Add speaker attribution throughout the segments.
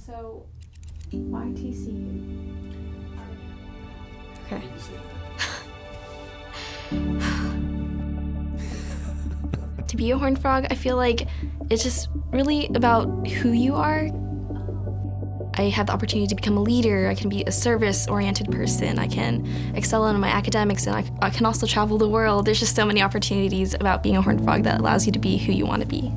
Speaker 1: So, why TCU?
Speaker 2: Okay. To be a horned frog, I feel like it's just really about who you are. I have the opportunity to become a leader. I can be a service-oriented person. I can excel in my academics, and I can also travel the world. There's just so many opportunities about being a horned frog that allows you to be who you want to be.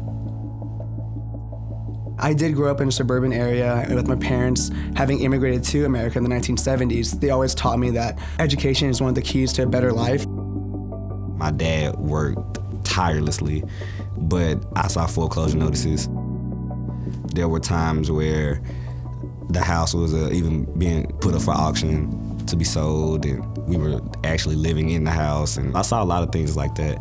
Speaker 3: I did grow up in a suburban area with my parents having immigrated to America in the 1970s. They always taught me that education is one of the keys to a better life.
Speaker 4: My dad worked tirelessly, but I saw foreclosure notices. There were times where the house was even being put up for auction to be sold, and we were actually living in the house, and I saw a lot of things like that.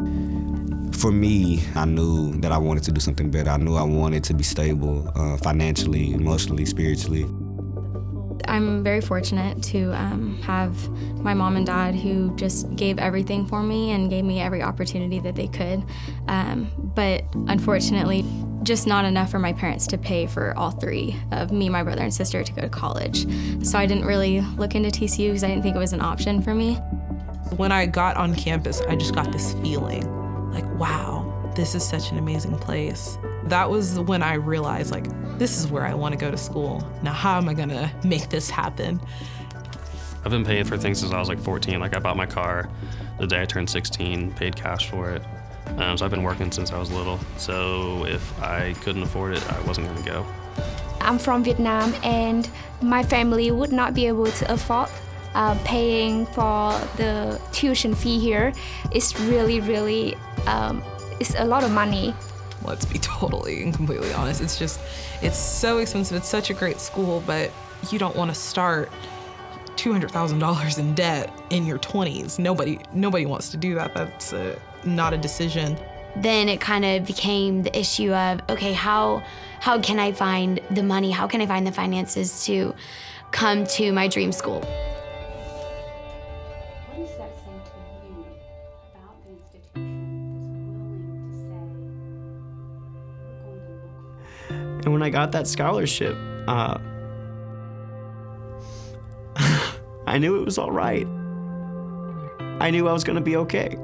Speaker 4: For me, I knew that I wanted to do something better. I knew I wanted to be stable financially, emotionally, spiritually.
Speaker 2: I'm very fortunate to have my mom and dad who just gave everything for me and gave me every opportunity that they could. But unfortunately, just not enough for my parents to pay for all three of me, my brother, and sister to go to college. So I didn't really look into TCU because I didn't think it was an option for me.
Speaker 5: When I got on campus, I just got this feeling like, wow, this is such an amazing place. That was when I realized, like, this is where I want to go to school. Now, how am I gonna make this happen?
Speaker 6: I've been paying for things since I was like 14. Like, I bought my car the day I turned 16, paid cash for it. So I've been working since I was little. So if I couldn't afford it, I wasn't gonna go.
Speaker 7: I'm from Vietnam, and my family would not be able to afford paying for the tuition fee here. It's really, it's a lot of money.
Speaker 5: Let's be totally and completely honest. It's so expensive. It's such a great school, but you don't want to start $200,000 in debt in your 20s. Nobody wants to do that. That's not a decision.
Speaker 8: Then it kind of became the issue of, okay, how can I find the money? How can I find the finances to come to my dream school?
Speaker 1: What does that say to you about the institution that's willing to say, we're going to look for you?
Speaker 9: And when I got that scholarship, I knew it was all right. I knew I was gonna be okay.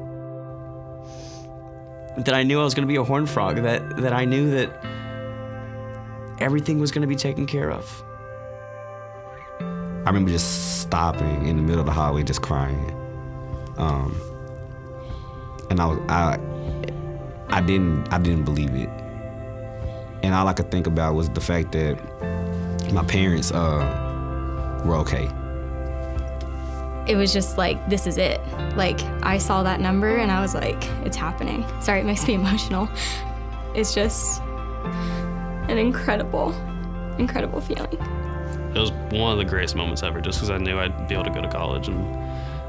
Speaker 9: That I knew I was gonna be a horned frog, that I knew that everything was gonna be taken care of.
Speaker 4: I remember just stopping in the middle of the hallway, just crying. And I didn't believe it. And all I could think about was the fact that my parents were okay.
Speaker 2: It was just like, this is it. Like, I saw that number and I was like, it's happening. Sorry, it makes me emotional. It's just an incredible feeling.
Speaker 6: It was one of the greatest moments ever, just because I knew I'd be able to go to college, and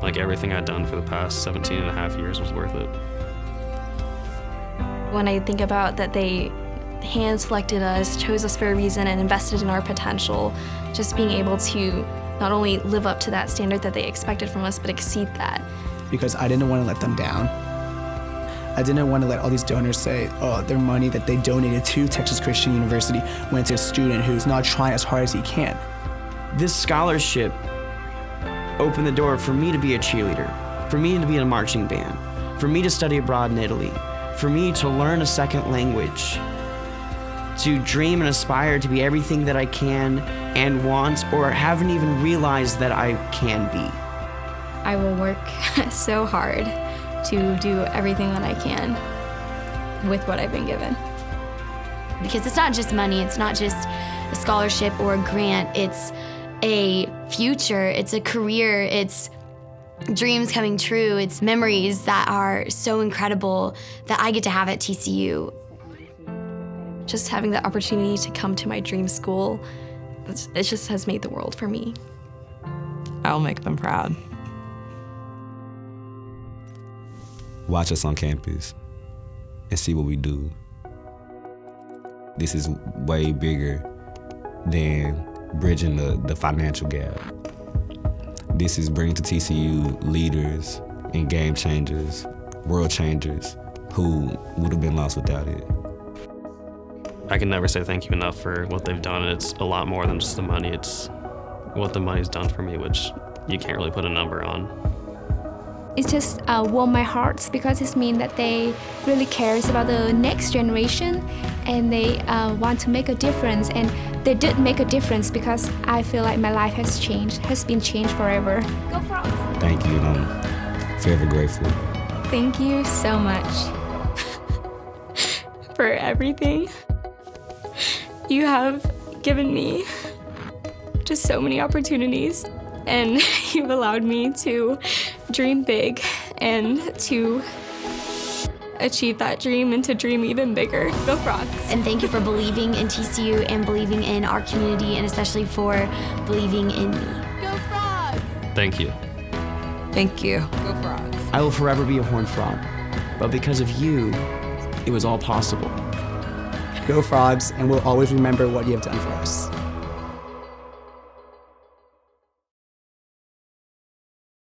Speaker 6: like everything I'd done for the past 17 and a half years was worth it.
Speaker 2: When I think about that they hand-selected us, chose us for a reason, and invested in our potential, just being able to not only live up to that standard that they expected from us, but exceed that.
Speaker 3: Because I didn't want to let them down. I didn't want to let all these donors say, oh, their money that they donated to Texas Christian University went to a student who's not trying as hard as he can.
Speaker 9: This scholarship opened the door for me to be a cheerleader, for me to be in a marching band, for me to study abroad in Italy, for me to learn a second language, to dream and aspire to be everything that I can and want, or haven't even realized that I can be.
Speaker 2: I will work so hard to do everything that I can with what I've been given.
Speaker 8: Because it's not just money, it's not just a scholarship or a grant, it's a future, it's a career, it's dreams coming true, it's memories that are so incredible that I get to have at TCU.
Speaker 2: Just having the opportunity to come to my dream school, it just has made the world for me.
Speaker 5: I'll make them proud.
Speaker 4: Watch us on campus and see what we do. This is way bigger than bridging the financial gap. This is bringing to TCU leaders and game changers, world changers who would have been lost without it.
Speaker 6: I can never say thank you enough for what they've done. It's a lot more than just the money. It's what the money's done for me, which you can't really put a number on.
Speaker 7: It just warmed my heart because it means that they really cares about the next generation and they want to make a difference. And they did make a difference because I feel like my life has been changed forever. Go Frogs!
Speaker 4: Thank you, and I'm forever grateful.
Speaker 2: Thank you so much for everything. You have given me just so many opportunities, and you've allowed me to dream big and to achieve that dream and to dream even bigger. Go Frogs!
Speaker 8: And thank you for believing in TCU and believing in our community, and especially for believing in me.
Speaker 7: Go Frogs!
Speaker 6: Thank you.
Speaker 5: Thank you. Go Frogs.
Speaker 9: I will forever be a Horned Frog, but because of you, it was all possible.
Speaker 3: Go Frogs, and we'll always remember what you have done for us.